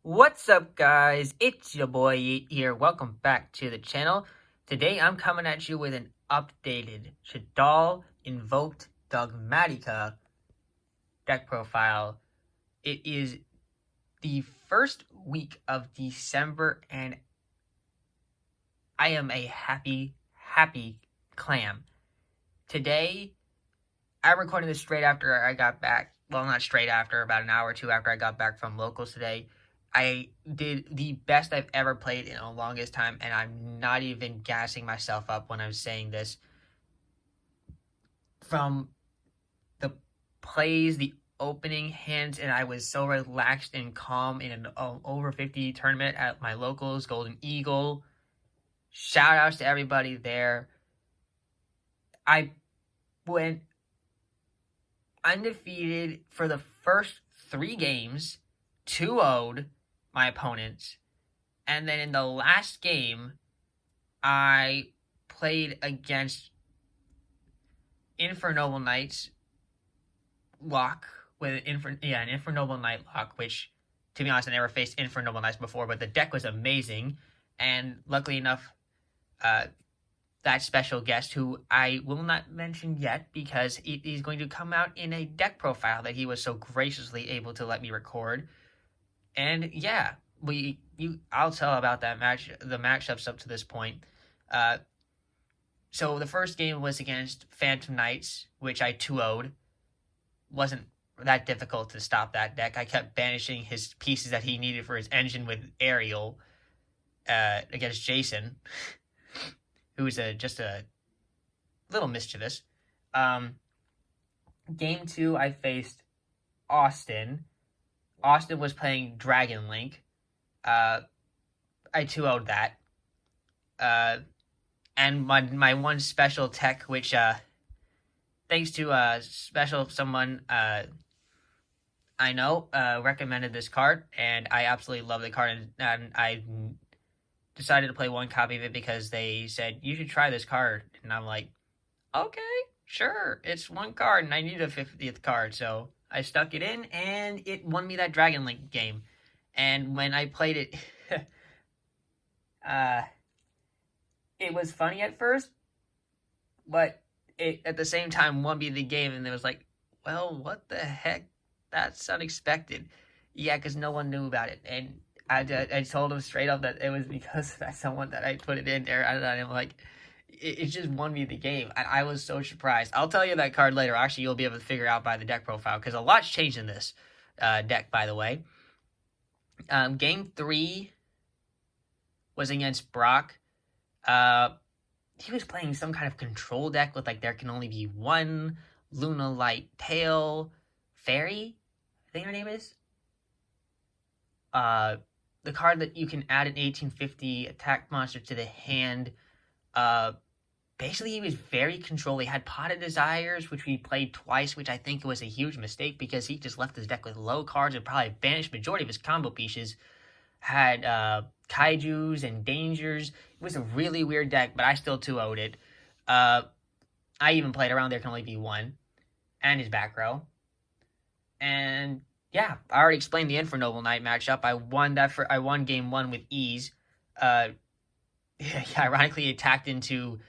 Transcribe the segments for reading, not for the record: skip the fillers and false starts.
What's up, guys? It's your boy Yeet here. Welcome back to the channel. Today I'm coming at you with an updated Shaddoll Invoked Dogmatika deck profile. It is the first week of December and I am a happy clam. Today, I'm recording this straight after I got back. Well, not straight after, about an hour or two after I got back from locals today. I did the best I've ever played in the longest time, and I'm not even gassing myself up when I'm saying this. From the plays, the opening hands, and I was so relaxed and calm in an over 50 tournament at my locals, Golden Eagle. Shout outs to everybody there. I went undefeated for the first 3 games, 2-0'd my opponents, and then in the last game, I played against Infernoble Knights lock with an Infernoble Knight lock, which, to be honest, I never faced Infernoble Knights before, but the deck was amazing, and luckily enough, that special guest, who I will not mention yet because it is going to come out in a deck profile that he was so graciously able to let me record. And yeah, I'll tell about that match, the matchups up to this point. So the first game was against Phantom Knights, which I 2-0'd. Wasn't that difficult to stop that deck. I kept banishing his pieces that he needed for his engine with Ariel against Jason, who's just a little mischievous. Game 2, I faced Austin. Austin was playing Dragon Link. I 2-0'd that. And my one special tech, which, thanks to someone I know, recommended this card, and I absolutely love the card, and I decided to play one copy of it because they said, you should try this card, and I'm like, okay, sure, it's one card, and I need a 50th card, so I stuck it in, and it won me that Dragon Link game. And when I played it, it was funny at first, but it at the same time won me the game, and it was like, well, what the heck? That's unexpected. Yeah, because no one knew about it, and I told him straight up that it was because of that someone that I put it in there, and I'm like, it just won me the game. I was so surprised. I'll tell you that card later. Actually, you'll be able to figure out by the deck profile, because a lot's changed in this deck, by the way. Game 3 was against Brock. He was playing some kind of control deck with, like, there can only be one Luna Light Tail Fairy, I think her name is. The card that you can add an 1850 attack monster to the hand. Basically, he was very controlling. He had Pot of Desires, which we played twice, which I think was a huge mistake because he just left his deck with low cards and probably banished majority of his combo pieces. Had Kaijus and Dangers. It was a really weird deck, but I still 2-0'd it. I even played around there can only be one, and his back row. And yeah, I already explained the Infernoble Knight matchup. I won game 1 with ease. Ironically attacked into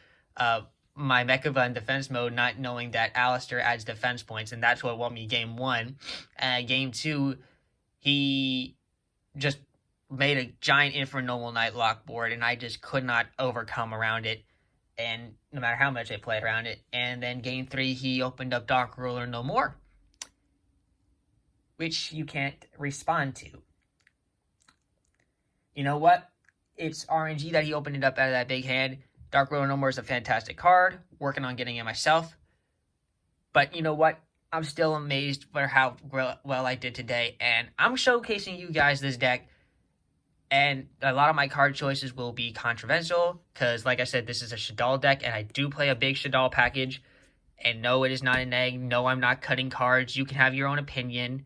my Mechava in defense mode, not knowing that Alistair adds defense points, and that's what won me game 1. Game 2, he just made a giant Infernoble Knight lock board, and I just could not overcome around it, and no matter how much I played around it. And then game 3, he opened up Dark Ruler no more, which you can't respond to. You know what? It's RNG that he opened it up out of that big hand. Dark Ruler no more is a fantastic card. Working on getting it myself. But you know what? I'm still amazed for how well I did today, and I'm showcasing you guys this deck. And a lot of my card choices will be controversial, because, like I said, this is a Shaddoll deck, and I do play a big Shaddoll package. And no, it is not an egg. No, I'm not cutting cards. You can have your own opinion.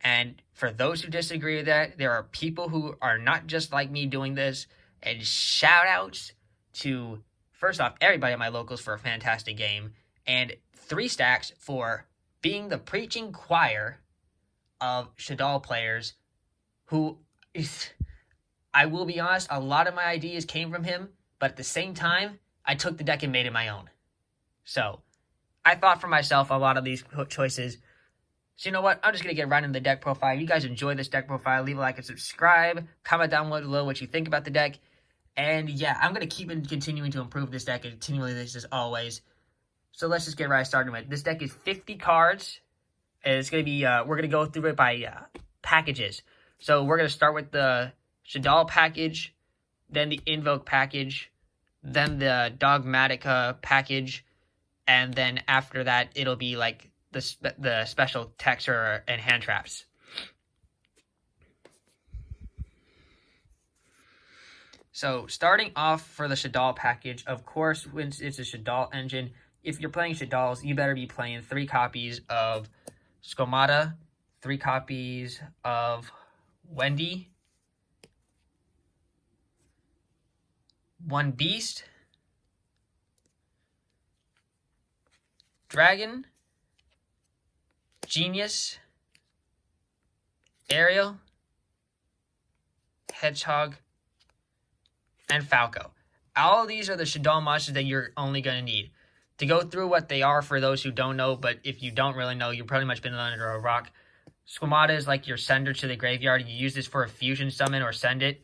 And for those who disagree with that, there are people who are not just like me doing this. And shout-outs to, first off, everybody at my locals for a fantastic game. And 3 stacks for being the preaching choir of Shaddoll players who is, I will be honest, a lot of my ideas came from him, but at the same time, I took the deck and made it my own. So, I thought for myself a lot of these choices. So you know what? I'm just going to get right into the deck profile. If you guys enjoy this deck profile, leave a like and subscribe. Comment down below what you think about the deck. And yeah, I'm going to keep continuing to improve this deck and continually this as always. So let's just get right started with it. This deck is 50 cards. And it's going to be, we're going to go through it by packages. So we're going to start with the Shaddoll package, then the Invoke package, then the Dogmatika package, and then after that, it'll be like the special texture and hand traps. So starting off for the Shaddoll package, of course, when it's a Shaddoll engine, if you're playing Shaddolls, you better be playing 3 copies of Skomata, 3 copies of Wendy, 1 Beast, Dragon, Genius, Ariel, Hedgehog, and Falco. All of these are the Shaddoll monsters that you're only going to need. To go through what they are for those who don't know, but if you don't really know, you've pretty much been under a rock. Skomata is like your sender to the graveyard. You use this for a fusion summon or send it.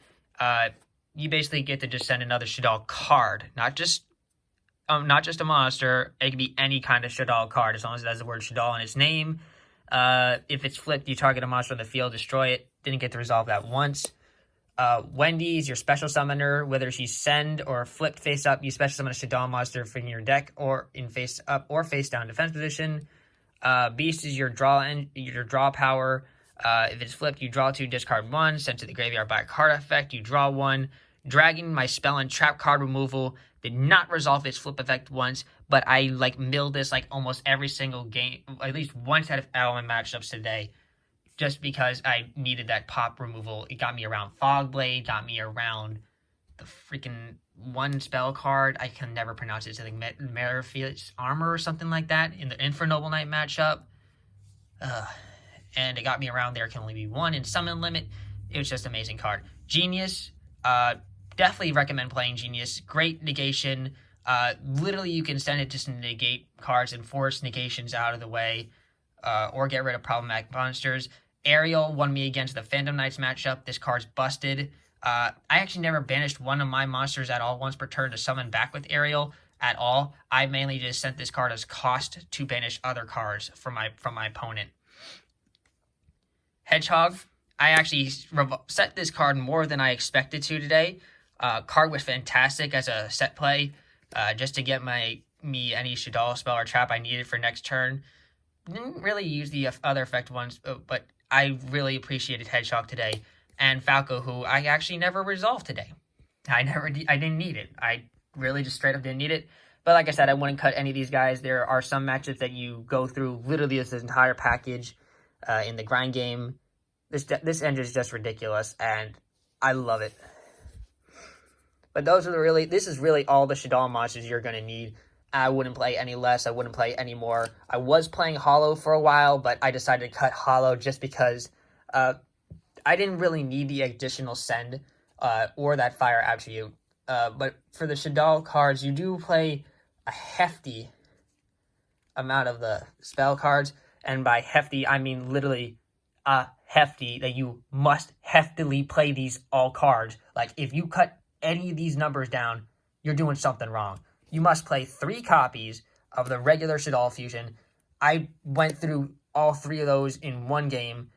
You basically get to just send another Shaddoll card, not just a monster. It can be any kind of Shaddoll card as long as it has the word Shaddoll in its name. If it's flipped, you target a monster on the field, destroy it. Didn't get to resolve that once. Wendy is your special summoner. Whether she's send or flipped face up, you special summon a Shaddoll monster from your deck or in face up or face down defense position. Beast is your draw power. If it's flipped, you draw 2, discard 1, send to the graveyard by a card effect, you draw 1. Dragon, my spell and trap card removal, did not resolve its flip effect once, but I milled this almost every single game, at least once out of element matchups today, just because I needed that pop removal. It got me around Fogblade, got me around the freaking one spell card. I can never pronounce it. It's like Merifie's Armor or something like that in the Infernoble Knight matchup. And it got me around there. Can only be 1 in summon limit. It was just an amazing card. Genius, definitely recommend playing Genius. Great negation. Literally, you can send it to negate cards and force negations out of the way, or get rid of problematic monsters. Ariel won me against the Phantom Knights matchup. This card's busted. I actually never banished one of my monsters at all once per turn to summon back with Ariel at all. I mainly just sent this card as cost to banish other cards from my opponent. Hedgehog, I actually set this card more than I expected to today. Card was fantastic as a set play, just to get me any Shaddoll spell or trap I needed for next turn. Didn't really use the other effect ones, but I really appreciated Hedgehog today. And Falco, who I actually never resolved today. I didn't need it. I really just straight up didn't need it. But like I said, I wouldn't cut any of these guys. There are some matchups that you go through literally this entire package in the grind game. This engine is just ridiculous, and I love it. But this is really all the Shaddoll monsters you're going to need. I wouldn't play any less. I wouldn't play any more. I was playing Hollow for a while, but I decided to cut Hollow just because I didn't really need the additional send or that fire attribute. But for the Shaddoll cards, you do play a hefty amount of the spell cards. And by hefty, I mean literally hefty, that you must heftily play these all cards. Like, if you cut any of these numbers down, you're doing something wrong. You must play 3 copies of the regular Shaddoll Fusion. I went through all 3 of those in one game,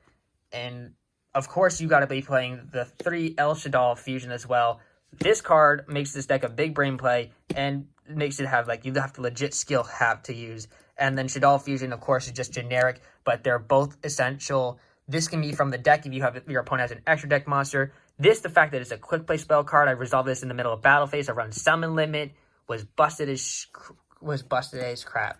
and of course you got to be playing the 3 El Shaddoll Fusion as well. This card makes this deck a big brain play, and makes it have, you have to legit skill have to use. And then Shaddoll Fusion, of course, is just generic, but they're both essential. This can be from the deck if your opponent has an extra deck monster. The fact that it's a quick play spell card, I resolved this in the middle of battle phase. I run summon limit, was busted as crap.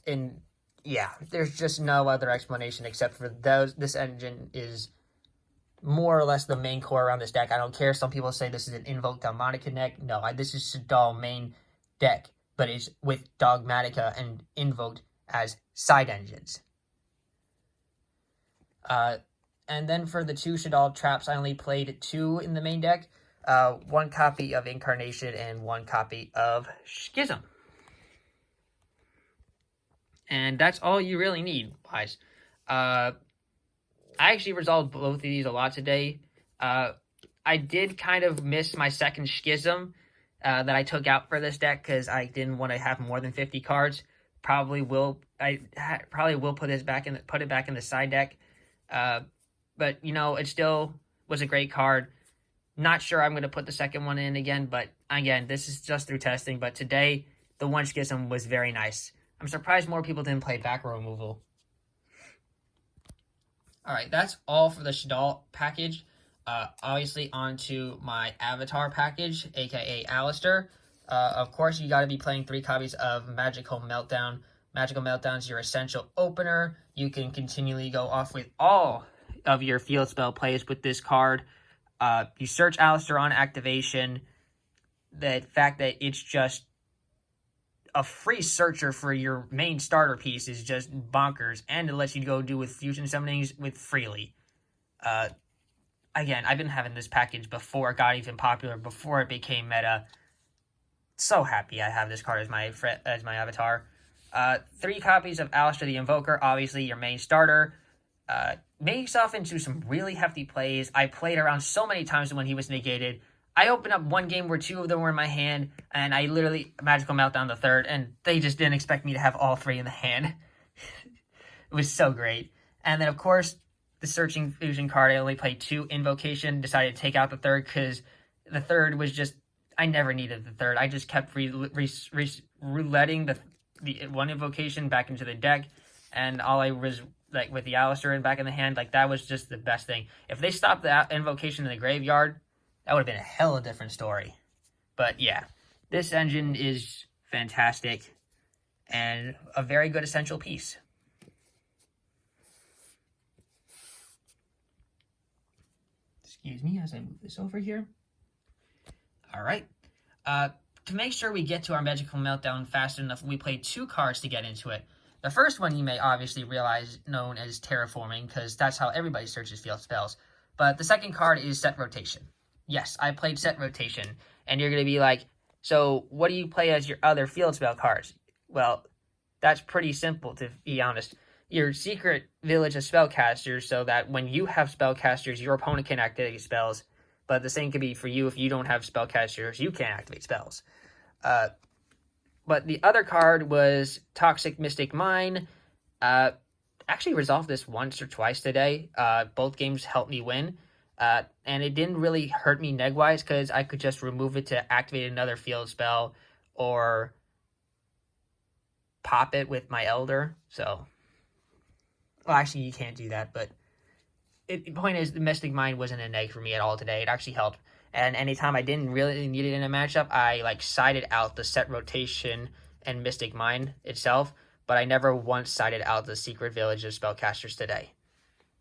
And yeah, there's just no other explanation except for those. This engine is more or less the main core around this deck. I don't care. Some people say this is an Invoked Dogmatika deck. No, this is Shaddoll main deck, but it's with Dogmatika and Invoked as side engines. And then for the 2 Shaddoll traps, I only played 2 in the main deck. 1 copy of Incarnation and 1 copy of Schism. And that's all you really need, guys. I actually resolved both of these a lot today. I did kind of miss my second Schism that I took out for this deck because I didn't want to have more than 50 cards. Probably will put it back in the side deck. But you know, it still was a great card. Not sure I'm going to put the second one in again, but again, this is just through testing. But today, the 1 Schism was very nice. I'm surprised more people didn't play back row removal. Alright, that's all for the Shaddoll package. Obviously, onto my avatar package, aka Alistair. Of course, you got to be playing 3 copies of Magical Meltdown. Magical Meltdown is your essential opener. You can continually go off with all of your field spell plays with this card. You search Alistair on activation. The fact that it's just a free searcher for your main starter piece is just bonkers, and it lets you go do with fusion summonings with freely. Again, I've been having this package before it got even popular, before it became meta. So happy I have this card as my avatar. 3 copies of Alistair the Invoker, obviously your main starter. Made himself into some really hefty plays. I played around so many times when he was negated. I opened up one game where 2 of them were in my hand, and I literally Magical Meltdown the third, and they just didn't expect me to have all 3 in the hand. It was so great. And then, of course, the Searching Fusion card, I only played 2 Invocation, decided to take out the third because the third was just, I never needed the third. I just kept rouletting the 1 Invocation back into the deck, and all I was, like, with the Alistair in back in the hand, like, that was just the best thing. If they stopped the Invocation in the graveyard, that would have been a hell of a different story. But yeah, this engine is fantastic and a very good essential piece. Excuse me as I move this over here. All right. To make sure we get to our Magical Meltdown fast enough, we played 2 cards to get into it. The first one you may obviously realize known as Terraforming, because that's how everybody searches field spells. But the second card is Set Rotation. Yes, I played Set Rotation, and you're going to be like, so what do you play as your other field spell cards? Well, that's pretty simple, to be honest. Your secret village of spellcasters, so that when you have spellcasters, your opponent can activate spells, but the same could be for you if you don't have spellcasters, you can't activate spells. But the other card was Toxic Mystic Mine. Actually resolved this once or twice today. Both games helped me win. And it didn't really hurt me neg-wise because I could just remove it to activate another field spell or pop it with my Elder. So, well, actually, you can't do that, but the point is, the Mystic Mine wasn't a neg for me at all today. It actually helped. And anytime I didn't really need it in a matchup, I, like, sided out the Set Rotation and Mystic Mine itself, but I never once sided out the Secret Village of Spellcasters today.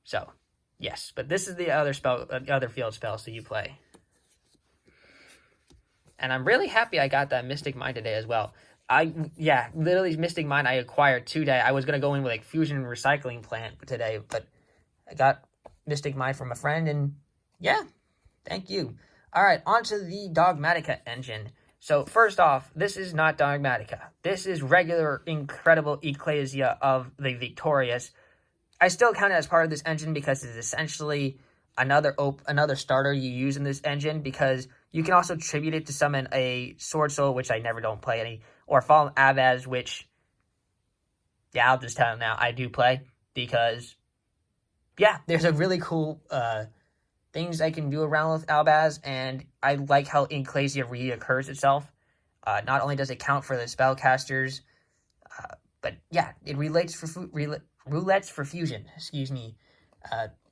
So, yes, but this is the other field spells that you play. And I'm really happy I got that Mystic Mine today as well. Literally Mystic Mine I acquired today. I was going to go in with, like, Fusion Recycling Plant today, but I got Mystic Mine from a friend, and yeah, thank you. All right, on to the Dogmatika engine. So first off, this is not Dogmatika. This is regular Incredible Ecclesia of the Victorious. I still count it as part of this engine because it's essentially another starter you use in this engine, because you can also tribute it to summon a Sword Soul, which I never don't play any, or Fallen Abaz, which, yeah, I'll just tell you now, I do play, because, yeah, there's a really cool things I can do around with Albaz, and I like how Ecclesia reoccurs itself. Not only does it count for the spellcasters, but yeah, it roulettes for fusion. Excuse me.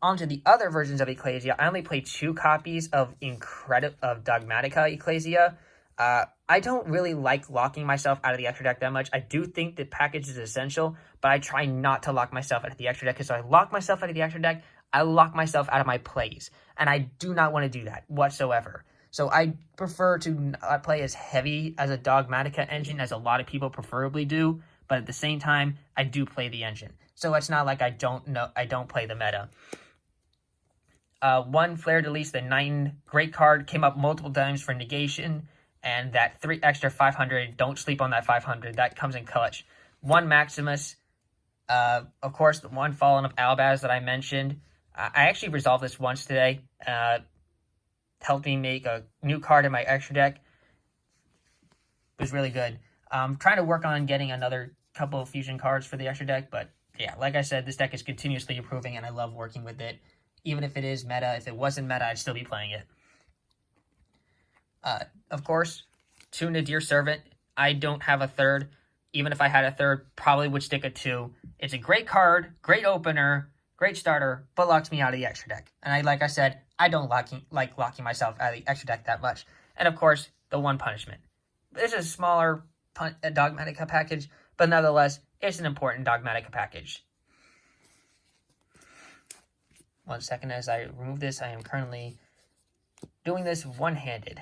Onto the other versions of Ecclesia, I only played 2 copies of Dogmatika Ecclesia. I don't really like locking myself out of the extra deck that much. I do think the package is essential, but I try not to lock myself out of the extra deck, because if I lock myself out of the extra deck, I lock myself out of my plays, and I do not want to do that whatsoever. So I prefer to not play as heavy as a Dogmatika engine as a lot of people preferably do, but at the same time, I do play the engine. So it's not like I don't play the meta. One Flare Release, the 9 great card, came up multiple times for negation, and that 3 extra 500, don't sleep on that 500, that comes in clutch. One Maximus, of course, the one Fallen of Albaz that I mentioned. I actually resolved this once today. Helped me make a new card in my extra deck. It was really good. I'm trying to work on getting another couple of fusion cards for the extra deck, but yeah, like I said, this deck is continuously improving, and I love working with it. Even if it is meta, if it wasn't meta, I'd still be playing it. Of course, 2 Nadir Servant. I don't have a third. Even if I had a third, probably would stick at 2. It's a great card, great opener, great starter, but locks me out of the extra deck. And like I said, I don't like locking myself out of the extra deck that much. And of course, the 1 Punishment. This is a smaller Dogmatika package, but nonetheless, it's an important Dogmatika package. 1 second as I remove this. I am currently doing this one-handed.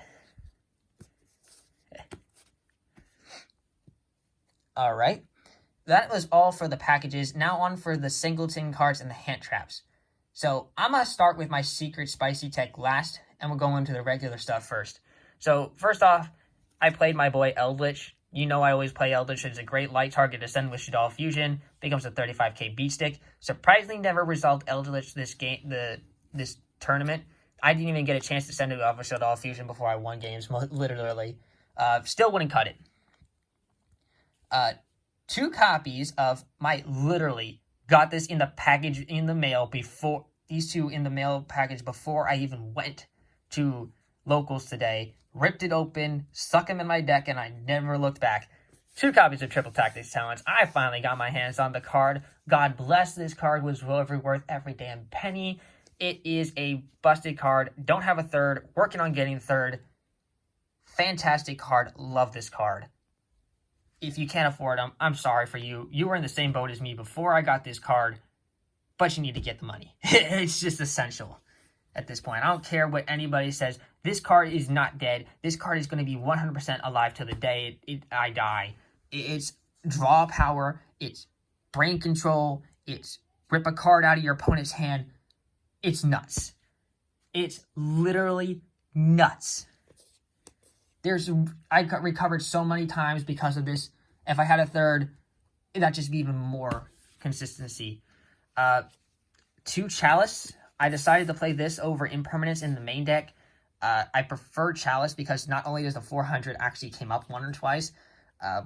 Alright. That was all for the packages. Now on for the singleton cards and the hand traps. So I'm going to start with my secret spicy tech last, and we'll go into the regular stuff first. So first off, I played my boy Eldritch. You know I always play Eldritch. It's a great light target to send with Shaddoll Fusion. Becomes a 35k beat stick. Surprisingly never resolved Eldritch this tournament. I didn't even get a chance to send it off with Shaddoll Fusion before I won games, literally. Still wouldn't cut it. 2 copies of my, literally got this in the package in the mail before, these 2 in the mail package before I even went to locals today. Ripped it open, stuck them in my deck, and I never looked back. 2 copies of Triple Tactics Talents. I finally got my hands on the card. God bless, this card was worth every damn penny. It is a busted card. Don't have a third. Working on getting a third. Fantastic card. Love this card. If you can't afford them, I'm sorry for you. You were in the same boat as me before I got this card, but you need to get the money. It's just essential at this point. I don't care what anybody says. This card is not dead. This card is going to be 100% alive till the day I die. It's draw power. It's brain control. It's rip a card out of your opponent's hand. It's nuts. It's literally nuts. I got recovered so many times because of this. If I had a third, that'd just be even more consistency. 2 Chalice. I decided to play this over Impermanence in the main deck. I prefer Chalice because not only does the 400 actually came up 1 or twice,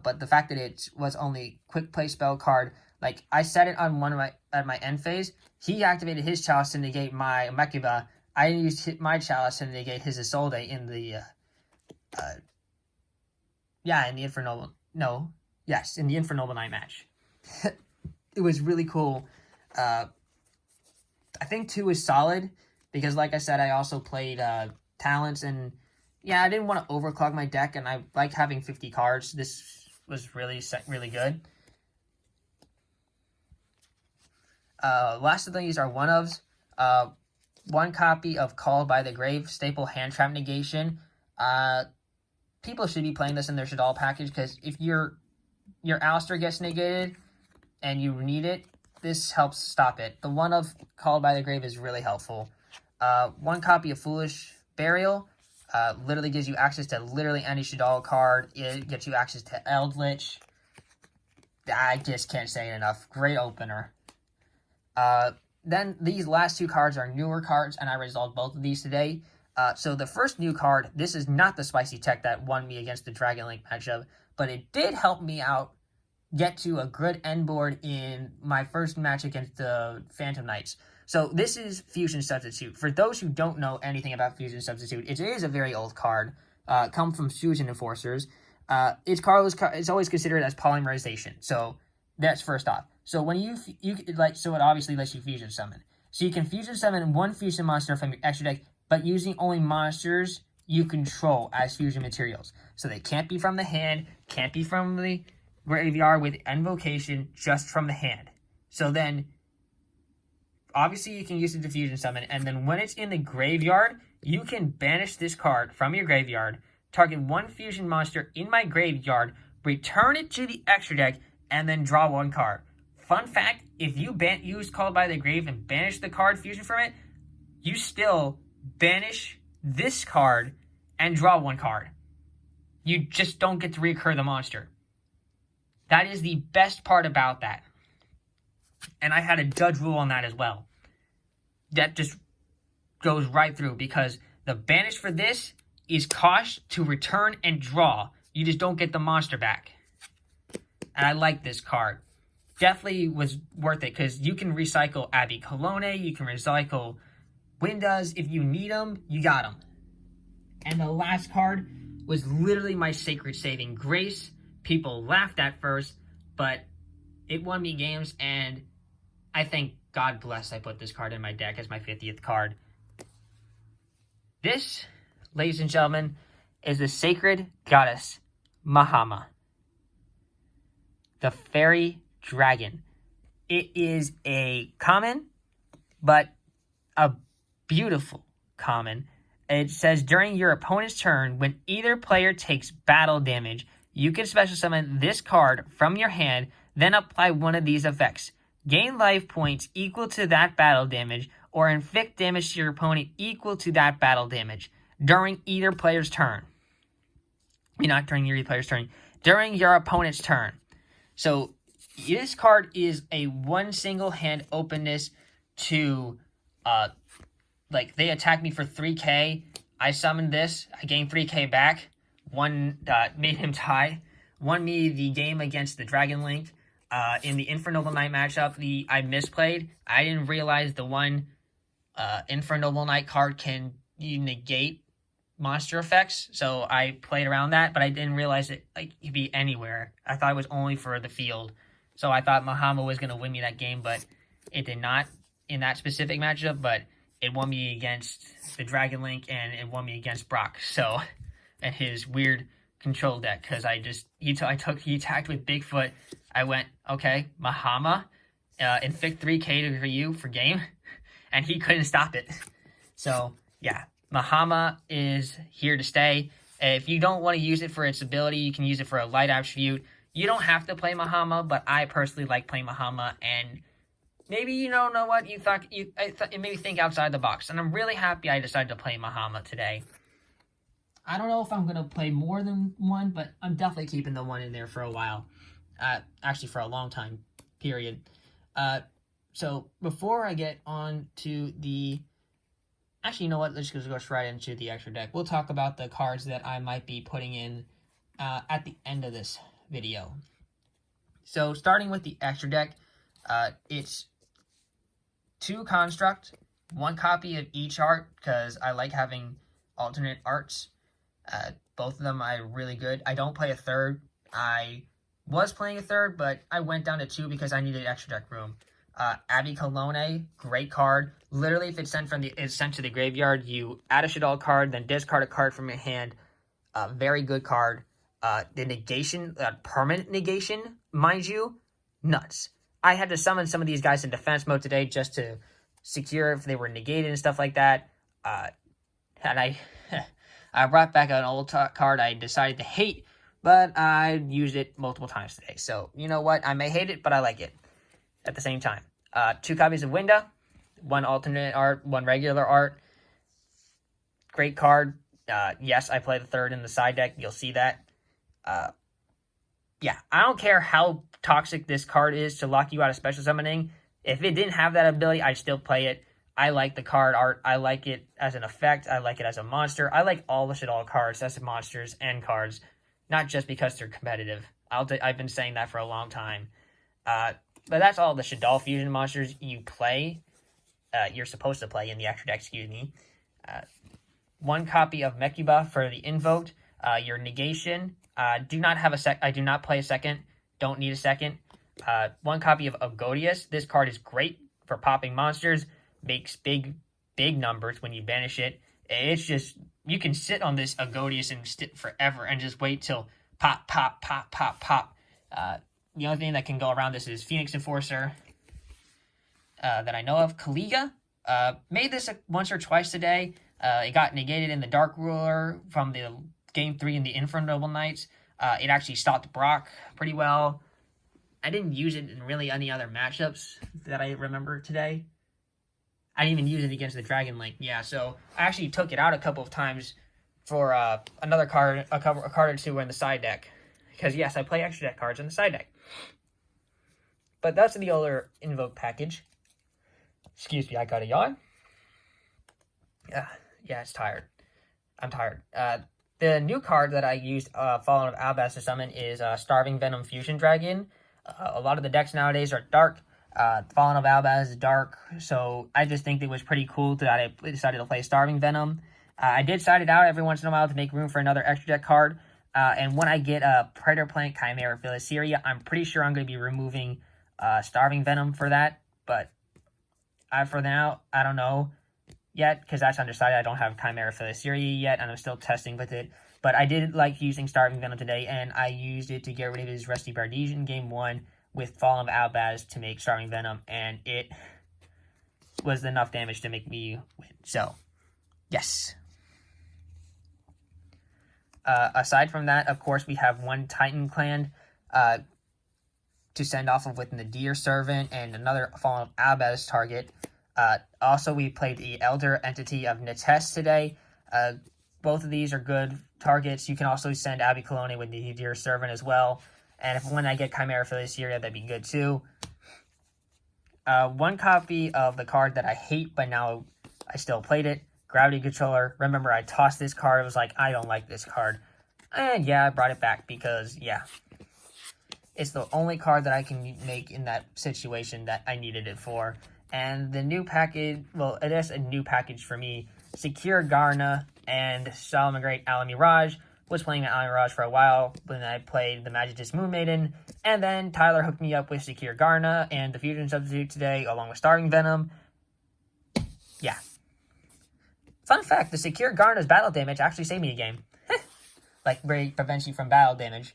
but the fact that it was only quick play spell card. Like, I set it on at my end phase. He activated his Chalice to negate my Mekiba. I used my Chalice to negate his Isolde in the in the Infernoble Night match. It was really cool. I think 2 is solid because, like I said, I also played Talents, and yeah, I didn't want to overclock my deck, and I like having 50 cards. This was really good. Last of these are one-ofs. 1 copy of Called by the Grave, staple hand trap negation. People should be playing this in their Shaddoll package, because if your Alistair gets negated and you need it, this helps stop it. The one of Called by the Grave is really helpful. 1 copy of Foolish Burial literally gives you access to literally any Shaddoll card. It gets you access to Eldritch. I just can't say it enough. Great opener. Then these last 2 cards are newer cards, and I resolved both of these today. So the first new card, this is not the spicy tech that won me against the Dragon Link matchup, but it did help me out get to a good end board in my first match against the Phantom Knights. So this is Fusion Substitute. For those who don't know anything about Fusion Substitute, it is a very old card, come from Fusion Enforcers. It's always considered as polymerization. So that's first off. So when it obviously lets you fusion summon. So you can fusion summon 1 fusion monster from your extra deck, but using only monsters you control as fusion materials. So they can't be from the hand, can't be from the graveyard with invocation, just from the hand. So then, obviously you can use it to fusion summon, and then when it's in the graveyard, you can banish this card from your graveyard, target 1 fusion monster in my graveyard, return it to the extra deck, and then draw 1 card. Fun fact, if you use Called by the Grave and banish the card fusion from it, you still banish this card and draw 1 card. You just don't get to recur the monster. That is the best part about that. And I had a judge rule on that as well. That just goes right through, because the banish for this is cost to return and draw. You just don't get the monster back. And I like this card. Definitely was worth it, because you can recycle Abby Colonna, you can recycle Windows. If you need them, you got them. And the last card was literally my Sacred Saving Grace. People laughed at first, but it won me games, and I think God bless I put this card in my deck as my 50th card. This, ladies and gentlemen, is the Sacred Goddess Mahama, the Fairy Dragon. It is a common, but a beautiful common. It says during your opponent's turn, when either player takes battle damage, you can special summon this card from your hand, then apply one of these effects. Gain life points equal to that battle damage, or inflict damage to your opponent equal to that battle damage during either player's turn. Not during your player's turn, during your opponent's turn. So this card is a 1 single hand openness to, like, they attack me for 3k, I summoned this, I gained 3k back, made him tie, won me the game against the Dragon Link. In the Infernoble Knight matchup, I misplayed. I didn't realize the one Infernoble Knight card can negate monster effects, so I played around that, but I didn't realize it could be anywhere. I thought it was only for the field, so I thought Mahama was going to win me that game, but it did not in that specific matchup, but it won me against the Dragon Link, and it won me against Brock, so, and his weird control deck, because he attacked with Bigfoot. I went, okay, Mahama, inflict 3k for you for game, and he couldn't stop it. So, yeah, Mahama is here to stay. If you don't want to use it for its ability, you can use it for a light attribute. You don't have to play Mahama, but I personally like playing Mahama, and maybe you don't know what you thought. It made me think outside the box, and I'm really happy I decided to play Mahama today. I don't know if I'm going to play more than one, but I'm definitely keeping the one in there for a while. Actually, for a long time period. So before I get on to the... Actually, you know what? Let's just go right into the extra deck. We'll talk about the cards that I might be putting in at the end of this video. So starting with the extra deck, it's 2 construct, 1 copy of each art, because I like having alternate arts. Both of them are really good. I don't play a third. I was playing a third, but I went down to 2 because I needed extra deck room. Abby Colonna, great card. Literally, if it's sent to the graveyard, you add a Shaddoll card, then discard a card from your hand. Very good card. The negation, permanent negation, mind you, nuts. I had to summon some of these guys in defense mode today just to secure if they were negated and stuff like that. And I brought back an old card I decided to hate, but I used it multiple times today. So, you know what? I may hate it, but I like it at the same time. 2 copies of Winda, 1 alternate art, 1 regular art. Great card. Yes, I play the third in the side deck. You'll see that. Yeah, I don't care how toxic this card is to lock you out of special summoning. If it didn't have that ability, I'd still play it. I like the card art. I like it as an effect. I like it as a monster. I like all the Shaddoll cards as monsters and cards, not just because they're competitive. I've been saying that for a long time. But that's all the Shaddoll fusion monsters you play. You're supposed to play in the extra deck, excuse me. 1 copy of Mecuba for the Invoked. Your negation. I do not play a second. Don't need a second. 1 copy of Agodius. This card is great for popping monsters. Makes big numbers when you banish it. It's just, you can sit on this Agodius and sit forever and just wait till pop, pop, pop, pop, pop. The only thing that can go around this is Phoenix Enforcer that I know of. Kaliga made this once or twice today. It got negated in the Dark Ruler from the Game 3 in the Infernoble Knights. It actually stopped Brock pretty well. I didn't use it in really any other matchups that I remember today. I didn't even use it against the Dragon Link. Yeah, so I actually took it out a couple of times for another card, a card or two in the side deck. Because, yes, I play extra deck cards in the side deck. But that's the older Invoked package. Excuse me, I got a yawn. Yeah, it's tired. I'm tired. The new card that I used Fallen of Albaz to summon is Starving Venom Fusion Dragon. A lot of the decks nowadays are dark. Fallen of Albaz is dark, so I just think it was pretty cool that I decided to play Starving Venom. I did side it out every once in a while to make room for another extra deck card. And when I get a Predator Plant Chimera Philiceria, I'm pretty sure I'm going to be removing Starving Venom for that. But for now, I don't know yet, because that's undecided. I don't have Chimera Philiceria yet, and I'm still testing with it. But I did like using Starving Venom today, and I used it to get rid of his Rusty Bardiche in Game 1 with Fallen of Albaz to make Starving Venom, and it was enough damage to make me win. So, yes. Aside from that, of course, we have one Titan Clan to send off of with the Deer Servant and another Fallen of Albaz target. Also, we played the Elder Entity of Nates today. Both of these are good targets. You can also send Abby Colony with the Deer Servant as well. And when I get Chimera Philiceria, that'd be good too. One copy of the card that I hate, but now I still played it. Gravity Controller. Remember, I tossed this card. I was like, I don't like this card. And yeah, I brought it back because, yeah. It's the only card that I can make in that situation that I needed it for. And the new package, well, it is a new package for me. Secure Garna and Solomon Great Ala Mirage. Was playing Ala Mirage for a while when I played the Magicist Moon Maiden. And then Tyler hooked me up with Secure Garna and the Fusion Substitute today, along with Starving Venom. Yeah. Fun fact, the Secure Garna's battle damage actually saved me a game. Like, prevents you from battle damage.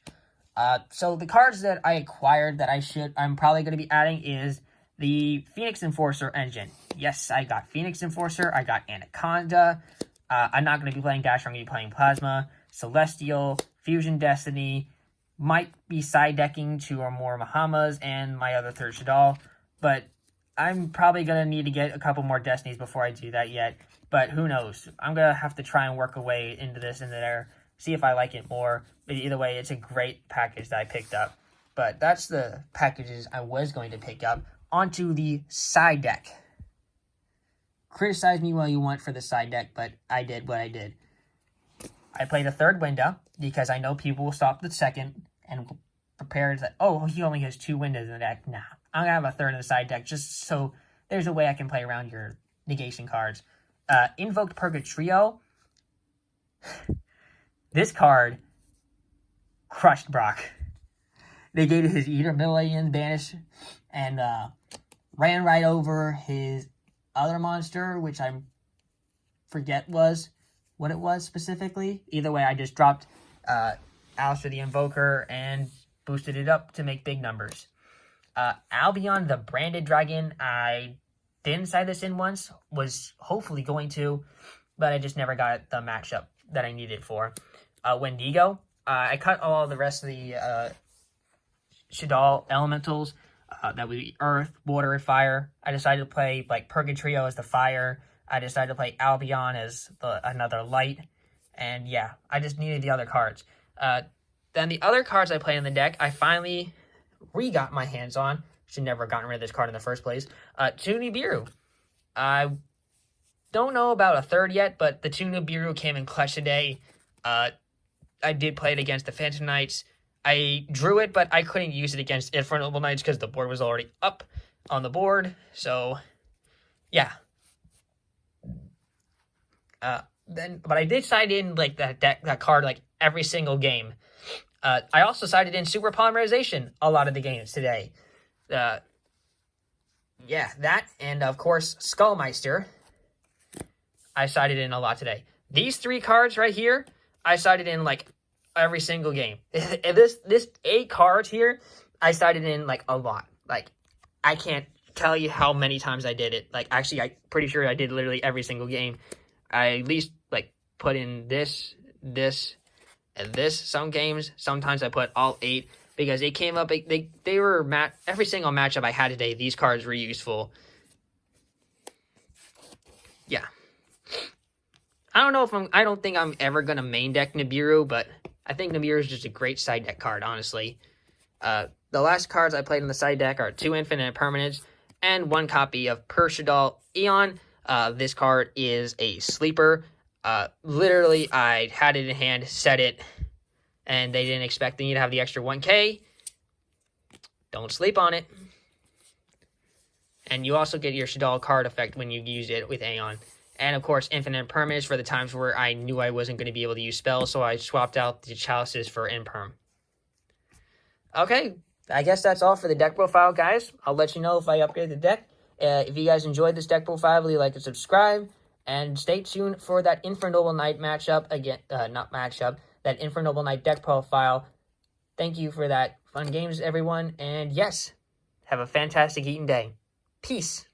So the cards that I acquired that I'm probably going to be adding is the Phoenix Enforcer engine. Yes, I got Phoenix Enforcer. I got Anaconda. I'm not going to be playing Dash. I'm going to be playing Plasma, Celestial, Fusion Destiny. Might be side decking 2 or more Mahamas and my other third Shaddoll. But I'm probably going to need to get a couple more Destinies before I do that yet. But who knows? I'm going to have to try and work a way into this and there. See if I like it more. But either way, it's a great package that I picked up. But that's the packages I was going to pick up. Onto the side deck. Criticize me all you want for the side deck, but I did what I did. I played a third window because I know people will stop the second and prepare that, oh, he only has 2 windows in the deck. Nah, I'm going to have a third in the side deck just so there's a way I can play around your negation cards. Invoked Purgatrio. This card crushed Brock. Negated his Eater Million Banish and ran right over his other monster, which I forget what it was specifically. Either way, I just dropped Alistair the Invoker and boosted it up to make big numbers. Albion the Branded Dragon, I didn't side this in once, was hopefully going to, but I just never got the matchup that I needed for. Wendigo, I cut all the rest of the Shaddoll Elementals. That would be Earth, Water, and Fire. I decided to play like Purgatrio as the Fire. I decided to play Albion as another Light. And yeah, I just needed the other cards. Then the other cards I played in the deck, I finally got my hands on. Should never have gotten rid of this card in the first place. Nibiru. I don't know about a third yet, but the Nibiru came in clutch today. I did play it against the Phantom Knights. I drew it, but I couldn't use it against Infernal Knights because the board was already up on the board. So, yeah. But I did side in like that card like every single game. I also sided in Super Polymerization a lot of the games today. Yeah, that and of course Skullmeister. I sided in a lot today. These 3 cards right here, I sided in like every single game. This 8 cards here, I sided in like a lot. Like, I can't tell you how many times I did it. Like, actually, I'm pretty sure I did literally every single game. I at least like put in this, and this. Some games, sometimes I put all 8 because it came up. They were every single matchup I had today. These cards were useful. yeah. I don't know if I don't think I'm ever going to main deck Nibiru, but I think Nibiru is just a great side deck card, honestly. The last cards I played in the side deck are 2 Infinite Permanents and 1 copy of Shaddoll Eon. This card is a sleeper. Literally, I had it in hand, set it, and they didn't expect me to have the extra 1k. Don't sleep on it. And you also get your Shaddoll card effect when you use it with Aeon. And, of course, Infinite Permanents for the times where I knew I wasn't going to be able to use spells, so I swapped out the Chalices for Imperm. Okay, I guess that's all for the deck profile, guys. I'll let you know if I upgrade the deck. If you guys enjoyed this deck profile, please like and subscribe. And stay tuned for that Infernoble Knight matchup. Again, not matchup, that Infernoble Knight deck profile. Thank you for that. Fun games, everyone. And yes, have a fantastic eating day. Peace.